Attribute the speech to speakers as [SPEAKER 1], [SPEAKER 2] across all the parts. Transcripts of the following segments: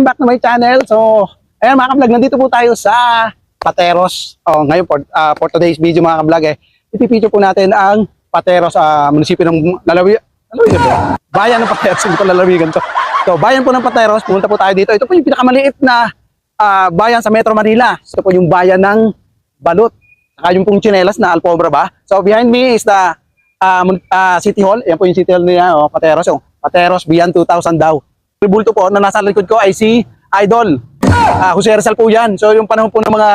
[SPEAKER 1] welcome back to my channel. So, ayan mga ka-vlog, nandito po tayo sa Pateros. Ngayon for today's video mga ka-vlog, ipipicture po natin ang Pateros, munisipyo ng Lalawigan. Bayan ng Pateros, ito Lalawigan to. So, bayan po ng Pateros, pumunta po tayo dito. Ito po yung pinakamaliit na bayan sa Metro Manila. Ito po yung bayan ng Balot. Saka yung pong tsinelas na Alfombra ba. So, behind me is the City Hall. Ayan po yung City Hall niya, Pateros. Yung Pateros Beyond 2000 daw. Bulto po na nasa likod ko ay si Idol. Jose Rizal po yan. So yung panahon po ng mga,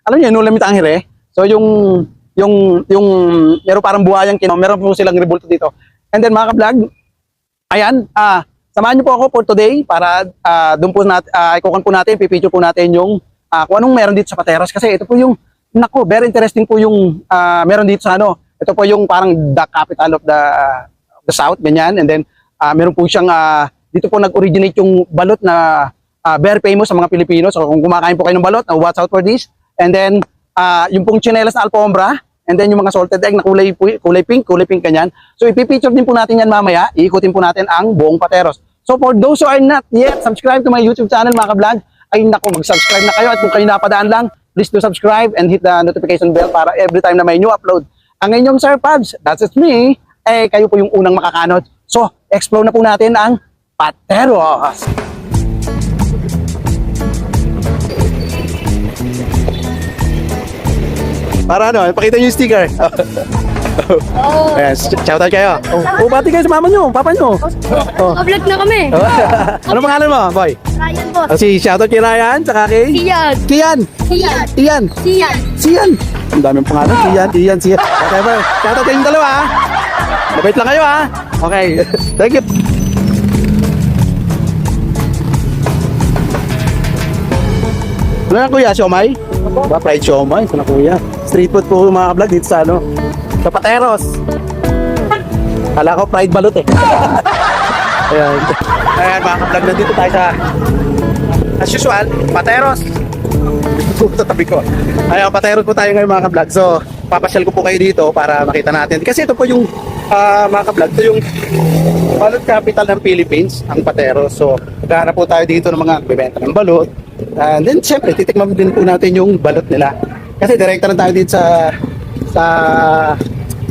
[SPEAKER 1] alam niyo, Nulamit Angere. So yung meron parang buhayang meron po silang rebulto dito. And then mga ka-vlog, ayan, samahan niyo po ako for today para doon po natin, ikukuhan po natin, pipicture po natin yung kung anong meron dito sa Pateros. Kasi ito po yung, nako, very interesting po yung meron dito sa ano. Ito po yung parang the capital of the South, ganyan. And then meron po siyang dito po nag-originate yung balot na very famous sa mga Pilipino. So kung kumakain po kayo ng balot, watch out for this. And then yung pong tsinelas na Alfombra, and then yung mga salted egg na kulay pink kanyan. So ipipicture din po natin yan mamaya. Iikutin po natin ang buong Pateros. So for those who are not yet subscribed to my YouTube channel mga ka-vlog, ay naku, mag-subscribe na kayo. At kung kayo napadaan lang, please do subscribe and hit the notification bell para every time na may new upload. Ang inyong Sir Pabs, that's it me, kayo po yung unang makakanod. So explore na po natin ang Pateros. Para ano, pakita niyo yung sticker. Ayan, shoutout kayo. Bati kayo sa mama niyo, papa niyo.
[SPEAKER 2] Naka-vlog na kami.
[SPEAKER 1] Ano pangalan mo, boy?
[SPEAKER 2] Ryan po.
[SPEAKER 1] Si shoutout kay Ryan, saka kay
[SPEAKER 2] Ian.
[SPEAKER 1] Kian.
[SPEAKER 2] Ian.
[SPEAKER 1] Sian. Ang daming pangalan. Sian. Whatever. Shoutout kayong dalawa, ha? Mabait lang kayo, ha? Okay. Thank you. Ano na kuya, siomay? Ba, fried siomay, ito na kuya. Street food po mga ka-vlog dito sa ano, sa Pateros. Kala ko fried balot eh. Ayan. Ayan mga ka-vlog, nandito tayo sa, as usual, Pateros. Ito tabi ko. Ayan, Pateros po tayo ngayon mga ka-vlog. So, papasyal ko po kayo dito para makita natin. Kasi ito po yung, mga ka-vlog, ito yung balot capital ng Philippines, ang Pateros. So, maghanap po tayo dito ng mga bebenta ng balot. And then, syempre, titikman din po natin yung balot nila. Kasi direkta na tayo dito sa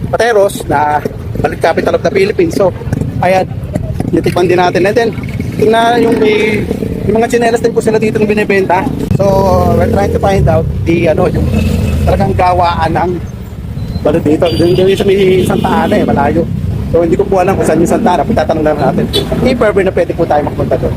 [SPEAKER 1] Pateros na balot capital of the Philippines. So, ayan, titikman din natin. And then, tingnan yung mga tsinelas din po sila dito ng binibenta. So, we're trying to find out yung talagang gawaan ng balot dito. Yung sa may Santa Ana malayo. So, hindi ko po alam kung saan yung Santa Ana. Tatanong lang natin. If ever na pwede po tayo magpunta doon.